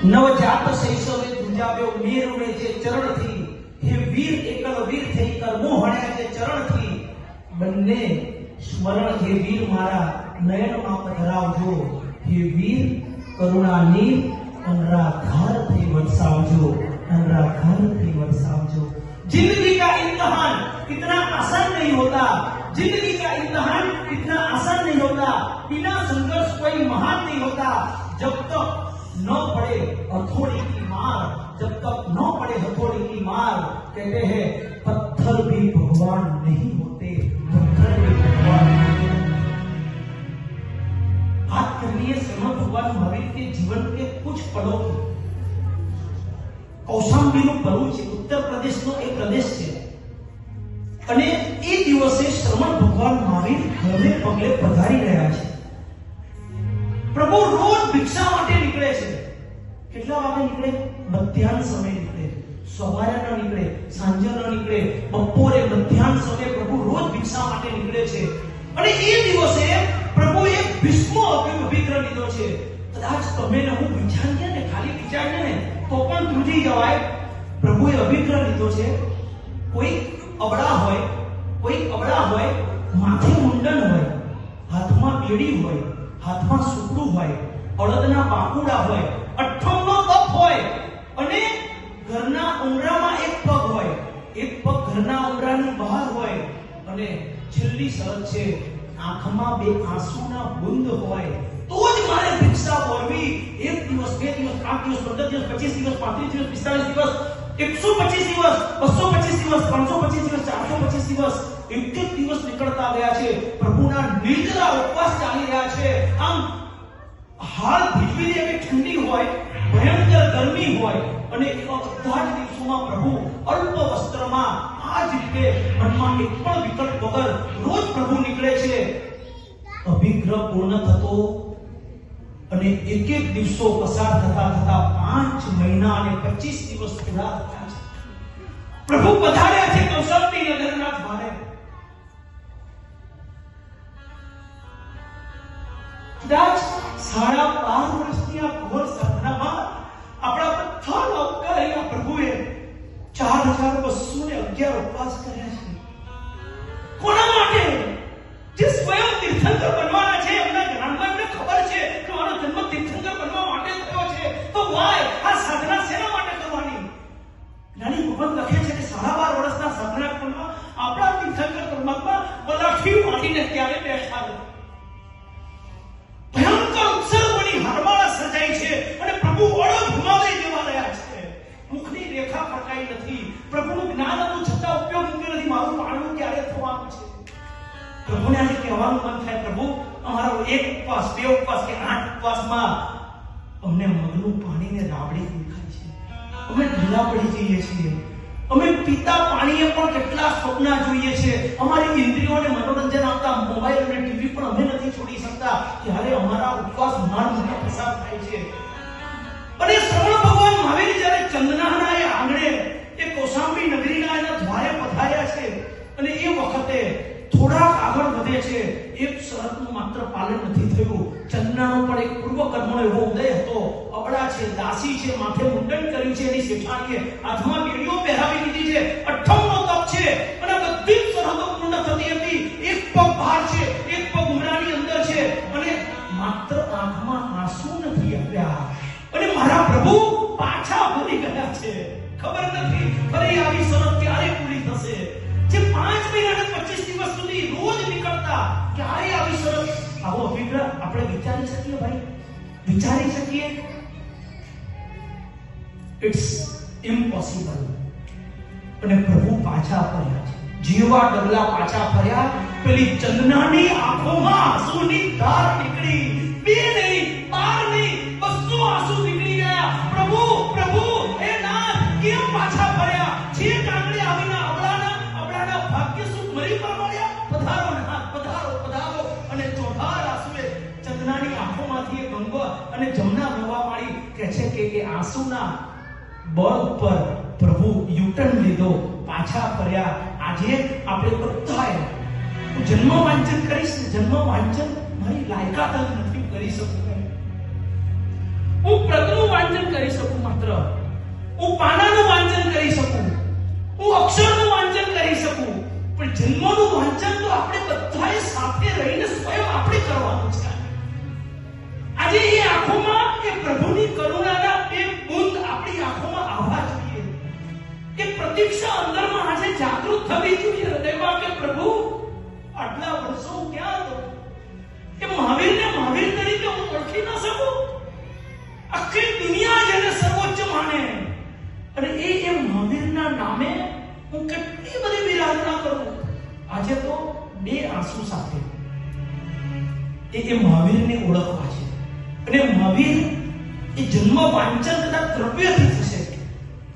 નવજાત શૈશવે ધ્રુજાવ્યો મેરુને જે ચરણથી, હે વીર એકલ વીર થઈ કર્મો હણ્યા જે ચરણથી, બંને સ્મરણ હે વીર મારા નયનમાં પધરાવજો, હે વીર કરુણાની અનરાધારથી વરસાવજો, अनराधारથી વરસાવજો। जिंदगी का इम्तिहान इतना आसान नहीं होता, जिंदगी का इम्तिहान इतना आसान नहीं होता, बिना संघर्ष कोई महान नहीं होता। जब तक न पड़े हथौड़ी की मार, जब तक न पड़े हथौड़ी की मार, कहते हैं पत्थर भी भगवान नहीं होते, पत्थर भी भगवान नहीं होते। बात करनी है श्रीमद् भगवान महावीर के जीवन के कुछ पड़ों की। कौशाम्बीનું ભરૂચ ઉત્તર પ્રદેશનો એક પ્રદેશ છે અને એ દિવસે શ્રમણ ભગવાન મહાવીર ઘરે પગલે પધારી રહ્યા છે। પ્રભુ રોજ ભિક્ષા માટે નીકળે છે। કેટલા વાગે નીકળે? મધ્યાહન સમયે નીકળે, સવારે ન નીકળે, સાંજે ન નીકળે, બપોરે મધ્યાહન સમયે પ્રભુ રોજ ભિક્ષા માટે નીકળે છે। અને એ દિવસે પ્રભુએ ભીષ્મ અભિગ્રહ લીધો છે। કદાચ તમે ને હું વિચારીએ ને, ખાલી વિચારીએ ને તો પણ ત્રુજી જવાય। પ્રભુએ અભિગ્રહ લીધો છે। કોઈ અબળા હોય, માથે મુંડન હોય, હાથમાં બેડી હોય, હાથમાં સુકડું હોય, અડદના બાકુડા હોય, અઠ્ઠમનો તપ હોય અને ઘરના ઉંબરામાં એક પગ હોય, એક પગ ઘરના ઉંબરાની બહાર હોય અને છેલ્લી શરત છે આંખમાં બે આંસુના બુંદ હોય તો જ મારે ભિક્ષા બોલવી। એક દિવસ, બે દિવસ, 8 દિવસ, 15 દિવસ, 25 દિવસ, 35 દિવસ, 45 દિવસ, 125 દિવસ, 225 દિવસ, 325 દિવસ, 425 દિવસ, એક દિવસ નીકળતા ગયા છે। પ્રભુના નિર્જરા ઉપવાસ ચાલી રહ્યા છે। આમ હાલ ભીજવી એવી ઠંડી હોય, ભયંકર ગરમી હોય અને એવા બધા જ દિવસોમાં પ્રભુ અલ્પ વસ્ત્રમાં આ જ રીતે મનમાં એક પણ વિકલ્પ વગર રોજ પ્રભુ નીકળે છે। અભિગ્રહ પૂર્ણ થતો અને એક દિવસો પસાર થતા 5 મહિના અને 25 દિવસ પૂરા થયા છે। પ્રભુ પધાર્યા છે કૌશલ્ય નગરના દ્વારે। કદાચ 12.5 વર્ષની આ ઘોર સાધનામાં આપણા બધાના ઉપકારી પ્રભુએ 4211 ઉપવાસ કર્યા છે। કોના માટે? જે સ્વયં તીર્થંકર બનવાના છે, એમના જ્ઞાનમાં એમને ખબર છે કે મારો જન્મ તીર્થંકર બનવા માટે થયો છે, તો વાય આ સાધના શેના માટે કરવાની? જ્ઞાની ભગવાન લખે છે કે 12.5 વર્ષના સાધના ક્રમમાં આપણા તીર્થંકર પરમાત્મા પલાઠી મારીને ત્યારે બેઠા હતા। ભયંકર ઉત્સર્ગની હારમાળા સર્જાઈ છે અને પ્રભુ ઓળખ ભૂમાવી દેવા રહ્યા છે। મુખની રેખા ફરકાઈ નથી, પ્રભુનું જ્ઞાન હતું છતાં ઉપયોગ મૂક્યો નથી। મારું પાણું ક્યારે થવાનું છે? પ્રભુને આજે કહેવાનું મન થાય, પ્રભુ અમારો 1 ઉપવાસ, 2 ઉપવાસ કે 8 ઉપવાસમાં અમને મગનું પાણીને રાબડી દેખાય છે, અમે ઢીલા પડી જઈએ છીએ, અમે પીતા પાણીએ પણ કેટલા સ્વપ્ન જોઈએ છે, અમારી ઇન્દ્રિયોને મનોરંજન આપતા મોબાઈલ અને ટીવી પણ અમે નથી છોડી શકતા, ત્યારે અમારા ઉપવાસ માંડ પસાર થાય છે। અને શ્રવણ ભગવાન મહાવીર જ્યારે ચંદનાના એ આંગણે એ કૌશામ્બી નગરીના એના દ્વારે પધાર્યા છે અને એ વખતે થોડાક આગળ વધે છે, એક શરતનું માત્ર પાલન નથી થયું। ચંદનાનો પણ એક પૂર્વ કર્મનો એવો ઉદય હતો, અબળા છે, દાસી છે, માથે મુંડન કર્યું છે, એની શેઠાણીએ હાથમાં બેડીઓ પહેરાવી દીધી છે, અઠ્ઠમનો તપ છે અને બધી શરતો પૂર્ણ થતી હતી। એક પગ બહાર છે, એક પગ ઉમરાની અંદર છે અને માત્ર આંખમાં આંસુ નથી આવ્યા અને મારા પ્રભુ પાછા ફરી ગયા છે। ખબર નથી ફરી આવી શરત ક્યારે પૂરી થશે। જે 5 મહિના અને 25 દિવસ સુધી રોજ નીકળતા, ક્યારે આવી શરત? આવો અભિગ્રહ આપણે વિચારી શકીએ ભાઈ? વિચારી શકીએ? It's impossible. અને પ્રભુ પાછા ફર્યા છે, જીવા ડગલા પાછા ફર્યા। પેલી ચંદનાની આંખોમાં આંસુની ધાર નીકળી, 2 નહીં, 12 નહીં, 200 આંસુ નીકળી ગયા। પ્રભુ પ્રભુ હે નાથ, કેમ પાછા ફર્યા? જે કાંગડે આવીના અબળાના ભાગ્ય સુખ મરી પરમાળ્યા, પધારો નાથ, પધારો પધારો। અને ચોધાર આંસુએ ચંદનાની આંખોમાંથી એ ગંગો અને જમના વહેવા માંડી। કહે છે કે આંસુના બળ પર પ્રભુ યુટર્ન લીધો, પાછા ફર્યા। આજે આપણે બધાએ જન્મ વાંચન કરીશ, જન્મ વાંચન મારી લાયકાત જ નથી કરી શકું, હું પ્રતનું વાંચન વાંચન કરી શકું, માત્ર હું પાનાનું વાંચન કરી શકું, હું અક્ષરનું વાંચન કરી શકું, પણ જન્મનું વાંચન તો આપણે બધાએ સાથે રહીને સ્વયં આપણે કરવાનું છે. આજે એ આંખોમાં એ પ્રભુની કરુણાના બે બુંદ આપણી આંખોમાં આવવા જોઈએ. એ પ્રતીક્ષા અંદરમાં આજે જાગૃત થવી જોઈએ હૃદયમાં કે પ્રભુ આટલા વર્ષો ક્યાં હતો? એ મહાવીરને મહાવીર તરીકે હું ઓળખી ન શકું? આખી દુનિયા જેને સર્વોચ્ચ માને અને એ મહાવીરના નામે હું કેટલી બધી વિરાધના કરું. આજે તો બે આંસુ સાથે એ મહાવીરને ઓળખવા છે. અને મહાવીર એ જન્મ વાંચન કદાચ દ્રવ્યથી થશે,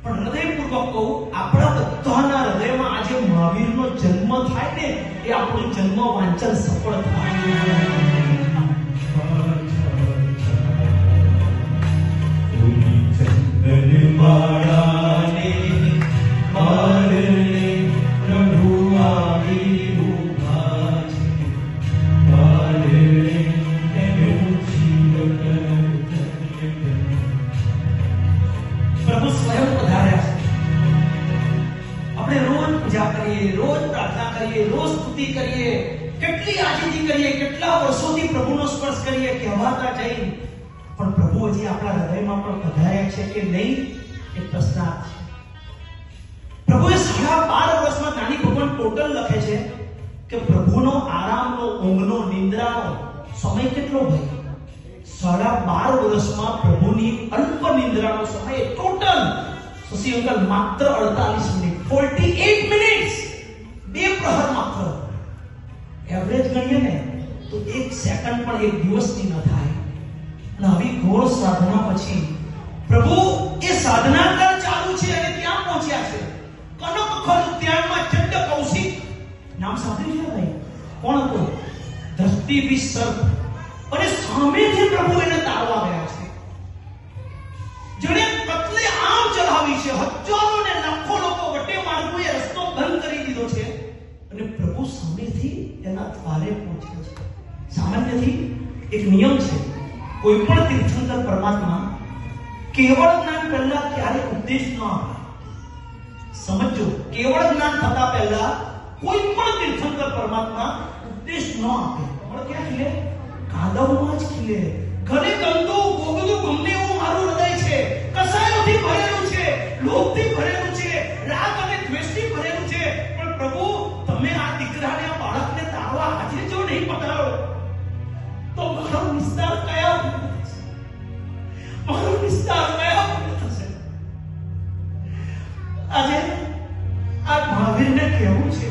પણ હૃદયપૂર્વક કહું, આપણા બધાના હૃદયમાં આજે મહાવીરનો જન્મ થાય ને, એ આપણું જન્મ વાંચન સફળ થાય. પ્રભુ સ્વયં પધાર્યા છે. આપણે રોજ પૂજા કરીએ, રોજ પ્રાર્થના કરીએ, રોજ સ્તુતિ કરીએ, કેટલી આજીજી કરીએ, કેટલા વર્ષોથી પ્રભુનો સ્પર્શ કરીએ, કહેવાતા જઈ, પણ પ્રભુ હજી આપણા હૃદયમાં પણ પધાર્યા છે કે નહીં, એ પ્રશ્નાર્થ છે. પ્રભુએ 12.5 વર્ષમાં જ્ઞાની ભગવાન ટોટલ લખે છે કે પ્રભુનો આરામનો, ઊંઘનો, નિંદ્રાનો સમય કેટલો હોય? 12.5 વર્ષમાં પ્રભુની અલ્પ નિંદ્રાનો સમય ટોટલ શશી અંકલ માત્ર 48 મિનિટ, 48 મિનિટ્સ, 2 પ્રહર માત્ર. એવરેજ ગણીએ ને તો 1 સેકન્ડ પણ એક દિવસની ન થાય. અને આવી ઘોર સાધના પછી પ્રભુ એ સાધના કર ચાલુ છે અને ક્યાં પહોંચ્યા છે? કનક ખલ ઉદ્યાનમાં ચંડ કૌશિક નામ સાંભળ્યું છે ભાઈ? કોણ હતો? ધરતી વિસર્પ. અને સામેથી પ્રભુ એને તારવા ગયા છે. જેણે કતલે આમ ચલાવી છે, હજારો ને લાખો લોકો વટે માર્ગો એ રસ્તો બંધ કરી દીધો છે, અને પ્રભુ સામેથી એના દ્વારે પહોંચ્યા છે. સામાન્યથી એક નિયમ છે, કોઈ પણ તીર્થંકર પરમાત્મા કેવળ જ્ઞાન પહેલા ક્યારે ઉપદેશ ન આપે. સમજો, કેવળ જ્ઞાન થતા પહેલા કોઈ પણ તીર્થંકર પરમાત્મા ઉપદેશ ન આપે. પણ ક્યાં ખીલે? કાદવમાં જ ખીલે. ઘરે ગંદુ ગોગલું ગમે એવું મારું હૃદય છે, કસાયોથી ભરેલું છે, લોભથી ભરેલું છે, રાગ અને દ્વેષથી ભરેલું છે, પણ પ્રભુ તમે આ દીકરાને, આ બાળકને તારવા આજે જો નહીં પકડાવો તો મારો વિસ્તાર કયા થશે? મારો વિસ્તાર કયા થશે? આજે આ મહાવીરને કહેવું છે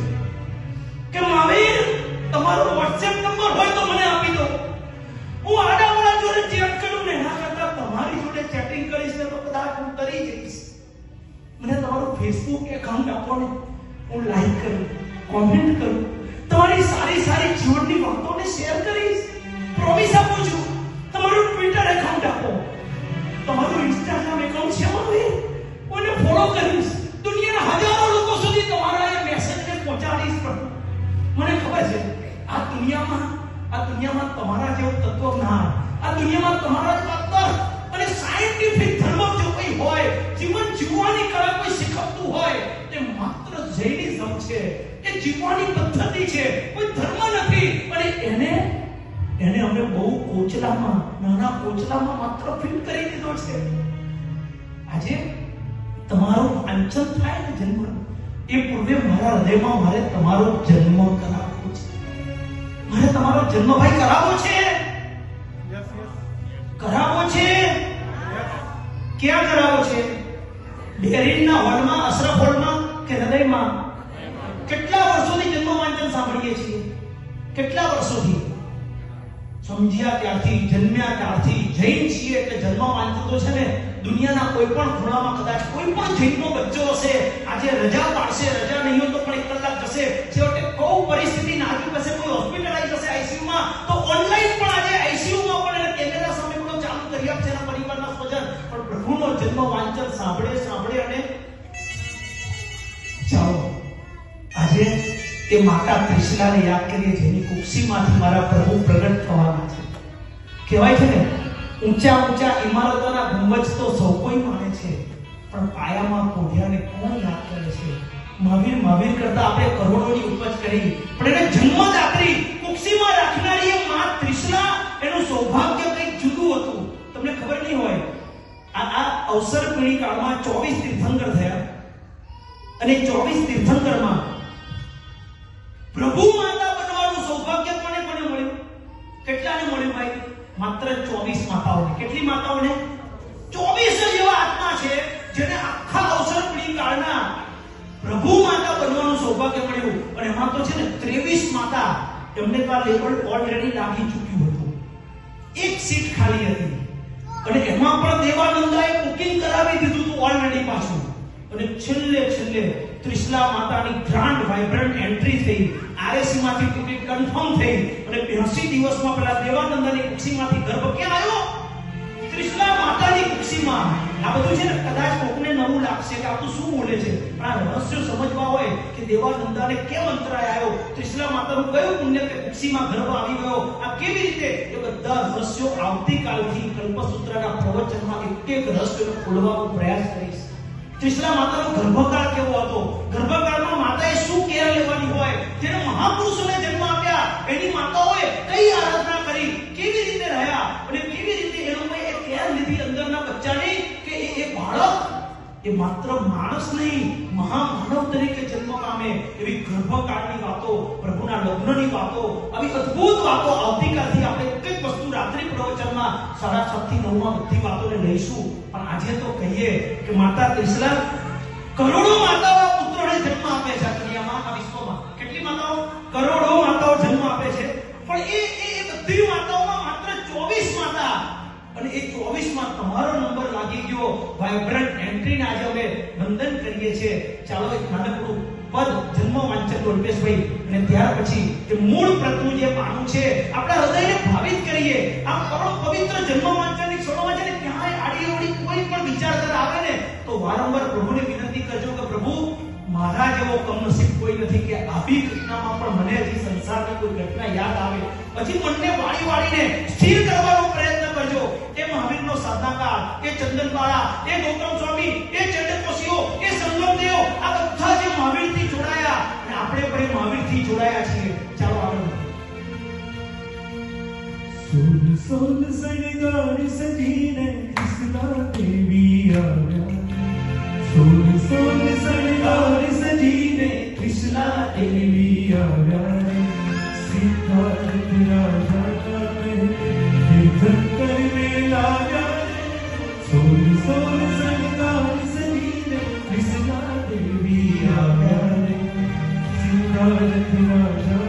કે મહાવીર, તમારો WhatsApp નંબર હોય તો મને આપી દો. હું આડાવાળા જોડે ચેટ કરું ને એના કરતા તમારી જોડે ચેટિંગ કરીશ ને તો કદાચ હું કરી જઈશ. મને તમારું Facebook એકાઉન્ટ આપો ને, હું લાઈક કરું, કોમેન્ટ કરું, તમારી સારી સારી જીવનની વાતોને શેર કરીશ. પ્રોમિસ આપું છું. તમારું ટ્વિટર એકાઉન્ટ આપો, તમારું ઇન્સ્ટાગ્રામ એકાઉન્ટ છે મારું, હું એને ફોલો કરીશ. દુનિયાના હજારો લોકો સુધી તમારા એ મેસેજને પહોંચાડીશ. પણ મને ખબર છે આ દુનિયામાં તમારા જેવું તત્વજ્ઞાન, આ દુનિયામાં તમારા જેવા તર્ક અને સાયન્ટિફિક ધર્મ જો કોઈ હોય, જીવન જીવવાની કળા કોઈ શીખવતું હોય, તે માત્ર જૈનિઝમ છે. એ જીવવાની પદ્ધતિ છે, કોઈ ધર્મ નથી. અને એને અમે બહુ કોચલામાં, નાના કોચલામાં માત્ર ફિટ કરી દીધો છે. આજે તમારો વાંચન થાય ને જન્મ, એ પૂર્વે મારા હૃદયમાં મારે તમારો જન્મ કરાવવો છે. મારે તમારો જન્મ ભાઈ કરાવવો છે. કરાવવો છે. ક્યાં કરાવવો છે? બેરીનના હોલમાં, અશરફ હોલમાં કે હૃદયમાં? કેટલા વર્ષોથી જન્મ વાંચન સાંભળીએ છીએ? કેટલા વર્ષોથી? સમજ્યા ત્યારથી, જન્મ્યા ત્યારથી જૈન છીએ એટલે જન્મ વાંચન તો છે ને દુનિયાના કોઈ પણ ખૂણામાં કદાચ કોઈ પણ જૈનનો બચ્ચો હશે, આજે રજા પાડશે, રજા નહીં હોય તો પણ 1 કલાક જશે, છેવટે કોઈ પરિસ્થિતિ નાજુક હશે, કોઈ હોસ્પિટલાઇઝ હશે આઈસીયુમાં, તો ઓનલાઈન પણ આજે આઈસીયુમાં પણ એને કેમેરા સામે બધું ચાલુ કરી આપશે એના પરિવારના સ્વજન. પણ પ્રભુનો જન્મ વાંચન સાંભળે અને જાઓ. આજે એ માતા ત્રિશલાને યાદ કરીએ જેની કુક્ષીમાંથી મારા પ્રભુ પ્રગટ થવાના છે. કહેવાય છે ને, ઊંચા ઊંચા ઇમારતોના ગુંબજ તો સૌ કોઈ માને છે, પણ પાયામાં કોઢિયાને કોણ યાદ કરે છે? મહાવીર કરતા આપણે કરોડોની ઉપજ કરી, પણ એને જન્મદાત્રી કુક્ષીમાં રાખનારી એ માં ત્રિશલા, એનું સૌભાગ્ય કંઈક જુદું હતું. તમને ખબર નહીં હોય, આ અવસર પીણી કાળમાં 24 તીર્થંકર થયા, અને 24 તીર્થંકરમાં પ્રભુ માતા બનવાનું સૌભાગ્ય કોને મળ્યું? કેટલાને મળ્યું ભાઈ? માત્ર 24 માતાઓને. કેટલી માતાઓને? 24 જ એવા આત્મા છે જેને આખા અવસર પીણી કાળના પ્રભુ માતા બનવાનું સૌભાગ્ય મળ્યું. અને એમાં તો છે ને 23 માતા, એમને તો આ લેવલ ઓલરેડી લાગી ચૂક્યું હતું. એક સીટ ખાલી હતી, અને એમાં પણ દેવાનંદાએ બુકિંગ કરાવી દીધું હતું ઓલરેડી પાછું. અને છેલ્લે ત્રિશલા માતાની ગ્રાન્ડ વાઇબ્રન્ટ એન્ટ્રી થઈ, આરએસી માંથી ટિકિટ કન્ફર્મ થઈ, અને 82 દિવસમાં પેલા દેવાનંદાની કુક્ષીમાંથી ગર્ભ ક્યાં આવ્યો? ત્રિશલા માતાની કુક્ષીમાં. આ બધું છે ને, કદાચ કોકને નવું લાગશે કે આ તો શું બોલે છે, પણ આ રહસ્ય સમજવા હોય કે દેવાનંદાને કેમ અંતરાય આવ્યો, ત્રિશલા માતાનું કયું પુણ્ય કે કુક્ષીમાં ગર્ભ આવી ગયો, આ કેવી રીતે, એ બધા રહસ્યો આવતીકાલથી કલ્પસૂત્રના પ્રવચનમાં એક રહસ્યનો ખોલવાનો પ્રયાસ કરીશ. ત્રિશલા માતાનો ગર્ભકાળ કેવો હતો, ગર્ભકાળમાં માતાએ શું કેર લેવાની હોય, જેને મહાપુરુષોને જન્મ આપ્યા એની માતાઓએ કઈ આરાધના કરી, કેવી રીતે રહ્યા, અને કેવી રીતે એ લોકોએ એ કેર લીધી અંદરના બચ્ચાની કે એ બાળક એ માત્ર માણસ નહીં, મહામાનવ તરીકે જન્મ પામે. એવી ગર્ભકાળની વાતો, પ્રભુના લગ્નની વાતો, આવી અદ્ભુત વાતો આવતીકાલથી આપણે એક વસ્તુ રાત્રિ પ્રવચનમાં 7:30 થી 9 માં બધી વાતોને લઈશું. પણ આજે તો કહીએ કે માતા ત્રિશલા કરોડો માતાઓ પુત્રોને જન્મ આપે છે આ દુનિયામાં, આ વિશ્વમાં. કેટલી માતાઓ? કરોડો માતાઓ જન્મ આપે છે, પણ એ બધી માતાઓમાં માત્ર 24 માતા, અને એ 24 માં તમારો નંબર લાગી ગયો. વાઇબ્રન્ટ એન્ટ્રીને આજે અમે વંદન કરીએ છીએ. ચાલો એક નાનકડું પદ જન્મ વાંચન અલ્પેશભાઈ, અને ત્યાર પછી જે મૂળ પ્રતનું જે પાનું છે આપણા હૃદયને ભાવિત કરીએ. આ કરોડ પવિત્ર જન્મ વાંચનની ક્ષણોમાં છે ને, ક્યાંય આડી અવળી કોઈ પણ વિચારધારા આવે ને તો વારંવાર પ્રભુને વિનંતી કરજો કે પ્રભુ, મારા જેવો કમનસીબ કોઈ નથી કે આવી ઘટનામાં પણ મને હજી સંસારની કોઈ ઘટના યાદ આવે. પછી મનને વાળીને સ્થિર કરવાનો પ્રયત્ન કરજો. એ મહાવીરનો સાધનાકાર, એ ચંદનબાળા, એ ગૌતમ સ્વામી, એ ચંદ્રકોશીઓ, એ સંગમદેવ, આ બધા જે મહાવીરથી જોડાયા, અને આપણે પણ એ મહાવીરથી જોડાયા છીએ. ચાલો આગળ. સોલ સણગાર સજીને ત્રિશલા દેવી આવ્યા, સોલ સણગાર સજીને ત્રિશલા દેવી આવ્યા, સિદ્ધાર્થ રાજા તીર્થંકર લાવ્યા, સોલ સણગાર સજીને ત્રિશલા દેવી આવ્યા, સિદ્ધાર્થ રાજા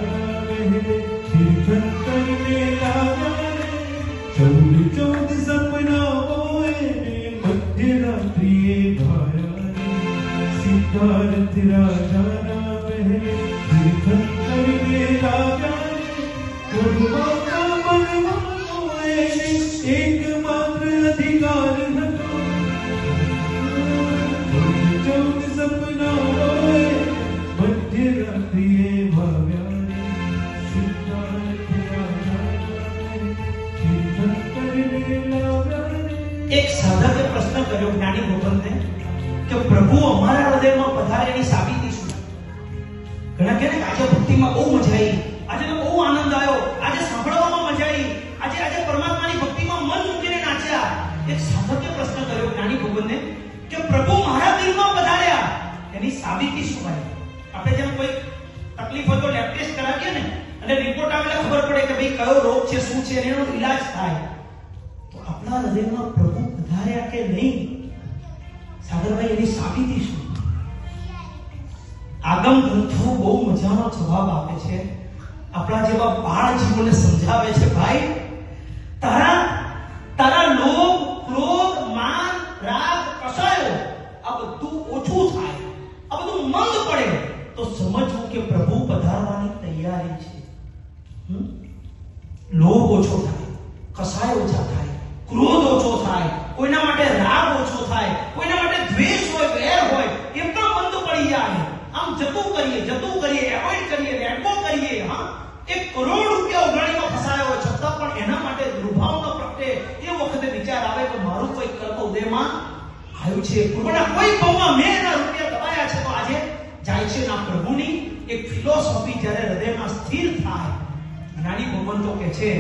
તીર્થંકર લાવ્યા, 14 સપનાઓએ મધ્યરાત્રિએ ભાયા, સિદ્ધાર્થ રાજાના મહેલ તીર્થંકર લાવ્યા, પ્રભુના બનવાનો એકમાત્ર અધિકાર હતો, 14 સપનાઓએ મધ્યરાત્રિએ ભાવ્યા, સિદ્ધાર્થ એક સાધકે પ્રશ્ન કર્યો જ્ઞાની ગોપનને કે પ્રભુ અમારા હૃદયમાં પધારે એની સાબિતી શું? ઘણા કહે ને કે આજે ભક્તિમાં બહુ મજા આવી, આજે તો બહુ આનંદ આવ્યો, આજે સાંભળવામાં મજા આવી, આજે પરમાત્માની ભક્તિમાં મન મૂકીને નાચ્યા. એક સાધકે પ્રશ્ન કર્યો જ્ઞાની ગોપનને કે પ્રભુ મારા દિલમાં પધાર્યા એની સાબિતી શું ભાઈ? આપણે જેમ કોઈ તકલીફ હોય તો લેબ ટેસ્ટ કરાવીએ ને, અને રિપોર્ટ આવેલા ખબર પડે કે ભાઈ કયો રોગ છે, શું છે, એનો ઈલાજ થાય. તો આપણા હૃદયમાં પ્રભુ પધાર્યા કે નહીં, સાગરભાઈ, એની સાબિતી શું? આગમ ગ્રંથો બહુ મજાનો જવાબ આપે છે. આપણા જેવા બાળ જીવોને સમજાવે છે, ભાઈ તારા લોભ, ક્રોધ, માન, રાગ, કસાયો આ બધું ઓછું થાય, આ બધું મંદ પડે તો સમજવું કે પ્રભુ પધારવાની તૈયારી છે. લોભ ઓછો થાય, કસાય ઓછા થાય, ક્રોધ ઓછો થાય, કોઈના માટે રાગ ઓછો થાય, કોઈના માટે દ્વેષ હોય, વેર હોય, એ પણ બંધ પડી જાય. આમ જતું કરીએ, એવોઇડ કરીએ, લેટ ગો કરીએ. હા, 1 કરોડ રૂપિયા ઉઘરાણીમાં ફસાયો હોય છતાં પણ એના માટે દુર્ભાવ ન પ્રગટે એ વખતે આવ્યું છે. પૂર્વના કોઈ ભાવમાં મેં એના રૂપિયા દબાયા છે તો આજે જાય છે ના પ્રભુની એક ફિલોસોફી જ્યારે હૃદયમાં સ્થિર થાય, જ્ઞાની ભગવંતો કે છે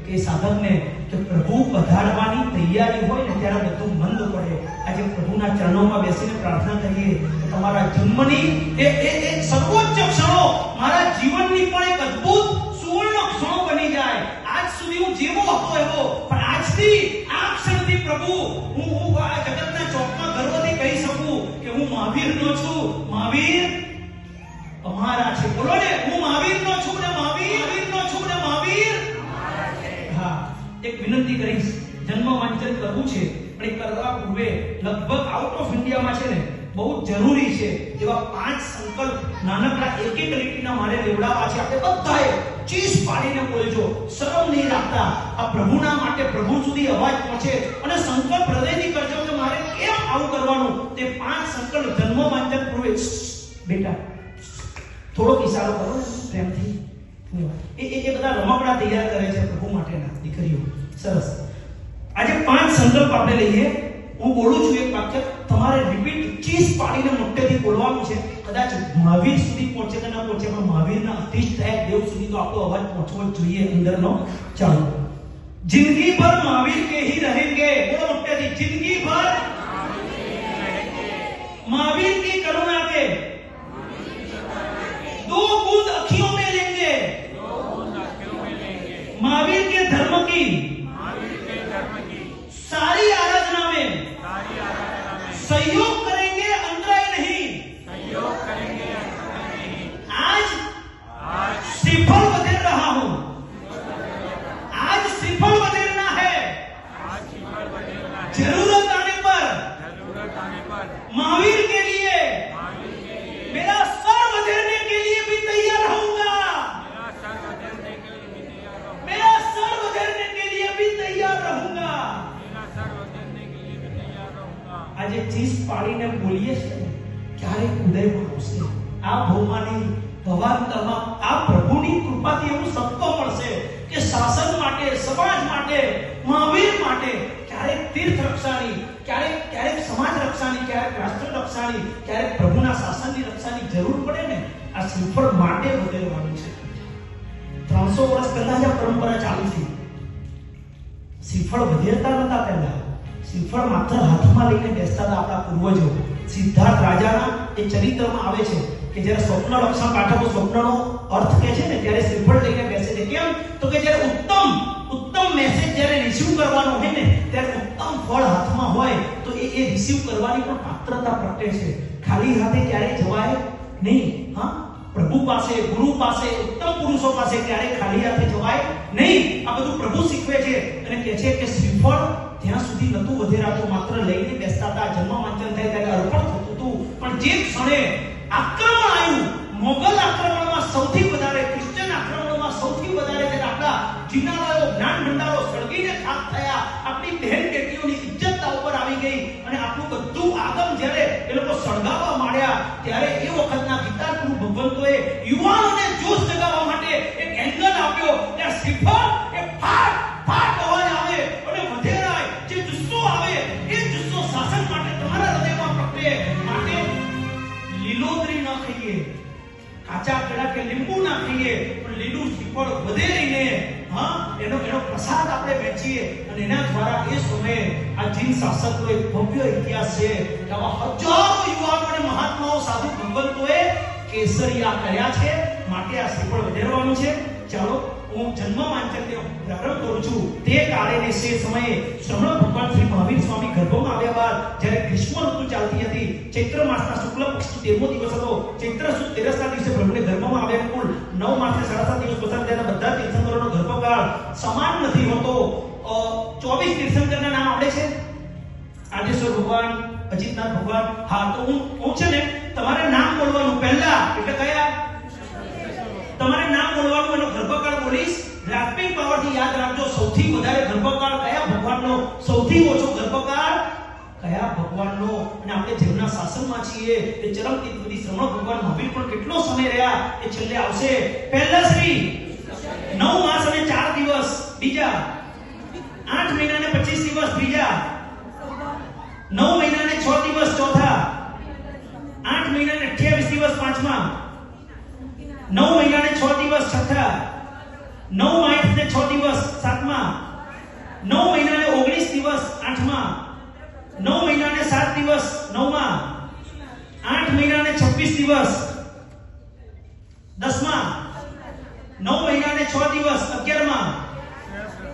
કે સાધકને કે પ્રભુ પધારવાની તૈયારી હોય ને ત્યારે બધું મંદ પડે. આજે પ્રભુના ચરણોમાં બેસીને પ્રાર્થના કરીએ કે તમારા જન્મની એ સર્વોચ્ચ ક્ષણો મારા જીવનની પણ એક અદ્ભુત સુવર્ણ ક્ષણો બની જાય. આજ સુધી હું જેવો હતો એવો, પણ આજથી આ ક્ષણથી પ્રભુ હું આ જગતના ચોકમાં ગર્વથી કહી શકું કે હું મહાવીરનો છું. મહાવીર અમારા છે. બોલો ને, હું મહાવીરનો છું ને મહાવીરનો છું ને મહાવીર. હા, એક વિનંતી કરીશ. જન્મ વાંચન કરવું છે પણ એ કરવા પૂર્વે લગભગ આઉટ ઓફ ઇન્ડિયામાં છે ને બહુ જરૂરી છે એવા 5 સંકલ્પ નાનકડા એક લીટીના મારે લેવડાવવા છે. આપણે બધાએ ચીસ પાડીને બોલજો, શરમ નહીં રાખતા. આ પ્રભુના માટે પ્રભુ સુધી અવાજ પહોંચે અને સંકલ્પ હૃદયથી કરજો કે મારે કેમ આવું કરવાનું. તે 5 સંકલ્પ જન્મ વાંચન પૂર્વે બેટા થોડોક ઇશારો કરો પ્રેમથી. એ બધા રમકડા તૈયાર કરે છે પ્રભુ માટેના દીકરીઓ. સરસ. આજે 5 સંકલ્પ આપણે લઈએ. હું બોલું છું એક વાક્ય, તમારે રિપીટ ચીસ પાડીને મોટેથી બોલવાનું છે. કદાચ મહાવીર સુધી પહોંચે કે ન પહોંચે પણ મહાવીરના અધિષ્ઠાયક દેવ સુધી તો આપણો અવાજ પહોંચવો જ જોઈએ અંદરનો. ચાલો. જિંદગી ભર મહાવીર કે ही रहेंगे. બોલો મોટેથી, જિંદગી ભર महावीर की करुणा के 2 बूंद अखियों में लेंगे. महावीर के धर्म की सारी आराधना में सहयोग करेंगे, अंतराय नहीं. आज श्रीफल बदल रहा हूं. आज श्रीफल बदलना है. जरूरत आने पर महावीर के लिए मेरा सर बदलने के लिए भी तैयार रहूंगा. मेरा सर बदलने के लिए भी तैयार रहूंगा. આજે ચીસ પાડીને બોલીએ છે ક્યારેક હૃદયમાં આવશે. આ ભૌમાની ભવાંતરમાં આ પ્રભુની કૃપાથી એવું સત્વ મળશે કે શાસન માટે, સમાજ માટે, મહાવીર માટે ક્યારેક તીર્થ રક્ષાની, ક્યારેક સમાજ રક્ષાની, ક્યારેક રાષ્ટ્ર રક્ષાની, ક્યારેક પ્રભુના શાસનની રક્ષાની જરૂર પડે ને આ શ્રીફળ માટે બદલવાનું છે. 300 વર્ષ પહેલા જ આ પરંપરા ચાલુ થઈ. શ્રીફળ વધેરતા નતા પહેલા. શ્રીફળ માત્ર હાથમાં લઈને બેસતા હતા આપણા પૂર્વજો. સિદ્ધાર્થ રાજાના એ ચરિત્રમાં આવે છે કે જ્યારે સ્વપ્ન લક્ષણ પાઠકો સ્વપ્નનો અર્થ કહે છે ને ત્યારે શ્રીફળ લઈને બેસે છે. કેમ? તો કે જ્યારે ઉત્તમ મેસેજ જ્યારે રિસીવ કરવાનો હોય ને ત્યારે ઉત્તમ ફળ હાથમાં હોય તો એ રિસીવ કરવાની પણ પાત્રતા પ્રગટે છે. ખાલી હાથે ક્યારેય જવાય નહીં. હા, પ્રભુ પાસે, ગુરુ પાસે, ઉત્તમ પુરુષો પાસે ક્યારેય ખાલી હાથે જવાય નહીં. આ બધું પ્રભુ શીખવે છે અને કહે છે કે શ્રીફળ ત્યાં સુધી નતું વધેરાતું, માત્ર લઈને બેસતા હતા. જન્મ વાંચન થાય ત્યારે અર્પણ થતું હતું. પણ જે ક્ષણે આક્રમણ આવ્યું, મોગલ આક્રમણમાં સૌથી વધારે, ક્રિશ્ચિયન આક્રમણમાં સૌથી વધારે જ્યારે આપણા જિનાલયો, જ્ઞાન ભંડારો સળગીને ખાક થયા, આપણી બહેન બેટીઓની ઇજ્જત ઉપર આવી ગઈ અને આપણું બધું આગમ જ્યારે એ લોકો સળગાવવા માંડ્યા ત્યારે એ વખતના ગીતા ગુરુ ભગવંતોએ યુવાનોને જોશ જગાવવા માટે એક એંગલ આપ્યો કે શ્રીફળ એ ફાટ અવાજ આવે અને વધેરાય. જે જુસ્સો આવે એ જુસ્સો શાસન માટે તમારા હૃદયમાં પ્રગટે. માટે લીલોતરી ન ખાઈએ, કાચા કેળા કે લીંબુ ના ખાઈએ, પણ લીલું શ્રીફળ વધેરીને એનો પ્રસાદ આપણે વેચીએ અને એના દ્વારા એ સમયે આ જીન શાસકનો એક ભવ્ય ઇતિહાસ છે કે આવા હજારો યુવાનો અને મહાત્માઓ, સાધુ ભગવંતોએ કેસરિયા કર્યા છે. માટે આ શ્રીફળ વધેરવાનું છે. ચાલો, હું જન્મ વાંચનને પ્રારંભ કરું છું. તે કાળે સે સમયે શ્રમણ ભગવાન શ્રી મહાવીર સ્વામી ગર્ભમાં આવ્યા બાદ જ્યારે ગ્રીષ્મ ઋતુ ચાલતી હતી, ચૈત્ર માસના શુક્લ પક્ષનો 13મો દિવસ હતો. ચૈત્ર સુદ 13ના દિવસે પ્રભુને ગર્ભમાં આવ્યા. કુલ 9 માસને 7.5 દિવસ પસાર થયા. બધા તીર્થંકરોનો ગર્ભકાળ સમાન નથી હોતો. 24 તીર્થંકરના નામ આવડે છે? આદેશ્વર ભગવાન, અજીતનાથ ભગવાન. હા, તો હું છે ને તમારે નામ બોલવાનું પહેલા, એટલે કયા તમારે નામ બોલવાનું, એનો ગર્ભકાળ બોલીશ. ગ્રાસ્પિંગ પાવરથી યાદ રાખજો. સૌથી વધારે ગર્ભકાળ કયા ભગવાનનો, સૌથી ઓછો ગર્ભકાળ કયા ભગવાનનો. અને આપણે જેમના શાસનમાં છીએ એ ચરમતીર્થપતિ શ્રમણ ભગવાન મહાવીર પણ કેટલો સમય રહ્યા એ છેલ્લે આવશે. પહેલા શ્રી 9 માસ અને 4 દિવસ, બીજા 8 મહિના અને 25 દિવસ, ત્રીજા 9 મહિનાને 6 દિવસ ચોથા, 8 મહિનાને 28 દિવસ પાંચમા, 9 મહિનાને 6 દિવસ છઠ્ઠા, 9 માસને 6 દિવસ સાતમા, 9 મહિનાને 19 દિવસ આઠમા, 9 મહિનાને 7 દિવસ નવમા, 8 મહિનાને 26 દિવસ દસમા, 9 મહિનાને 6 દિવસ 11મા,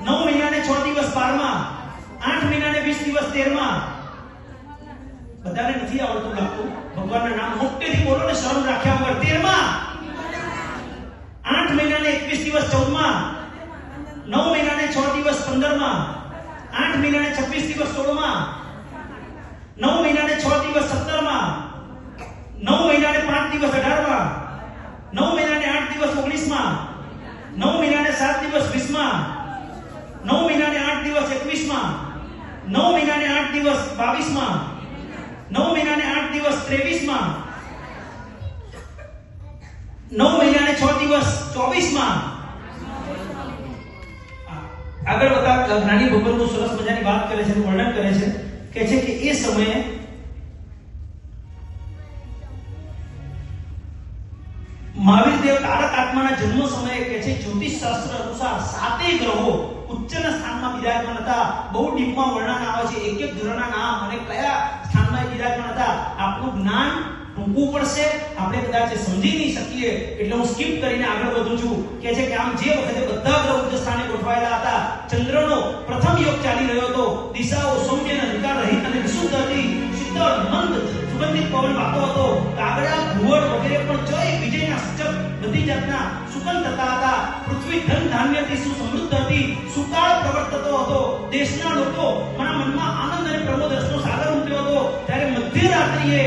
9 મહિનાને 6 દિવસ 12મા, 8 મહિનાને 20 દિવસ 13મા. બધાને નથી આવડતું લાગતું. ભગવાનના નામ મોટેથી બોલો ને શરમ રાખ્યા વગર. 13મા, 8 મહિનાને 21 દિવસ 14મા, 9 મહિનાને 6 દિવસ 15મા, 8 મહિનાને 26 દિવસ 16મા, 9 મહિનાને 6 દિવસ 17મા, 9 મહિનાને 5 દિવસ 18મા, 9 મહિનાને 8 દિવસ 19મા, 9 મહિનાને 7 દિવસ 20મા, 9 મહિનાને 8 દિવસ 21મા, 9 મહિનાને 8 દિવસ 22મા, 9 મહિનાને 8 દિવસ 23મા, 9 મહિનાને 6 દિવસ 24મા. આગળ બતા જ્ઞાની ભગવાનનું સરસ મજાની વાત કરે છે, વર્ણન કરે છે, કે છે કે એ સમયે મહાવીર દેવ તારક આત્માના જન્મ સમયે કે છે જ્યોતિષ શાસ્ત્ર અનુસાર સાતેય ગ્રહો ઉચ્ચના સ્થાનમાં બિરાજમાન હતા. બહુ ડીપમાં વર્ણન આવે છે, એક એક ગ્રહના નામ અને કયા સ્થાનમાં બિરાજમાન હતા. આપણું જ્ઞાન ટૂંકવું પડશે, આપણે કદાચ સમજી નહીં શકીએ, એટલે હું સ્કીપ કરીને આગળ વધું છું. કે છે કે આમ જે વખતે બધા ગ્રહ ઉચ્ચ સ્થાને ગોઠવાયેલા હતા, ચંદ્રનો પ્રથમ યોગ ચાલી રહ્યો હતો, દિશાઓ સૌમ્ય અને વિકાર રહિત અને વિશુદ્ધ હતી, શીતળ મંદ સુગંધિત પવન વાતો હતો, કાગડા ઘુવડ વગેરે પણ જય વિજયના સૂચક બધી જાતના સુગંધ થતા હતા. પૃથ્વી ધન ધાન્યથી સુસમૃદ્ધ હતી, સુકાળ પ્રવર્તતો હતો. દેશના લોકો મારા મનમાં આનંદ અને પ્રમોદ રસનો સાગર ઉમટ્યો હતો. ત્યારે મધ્યરાત્રિએ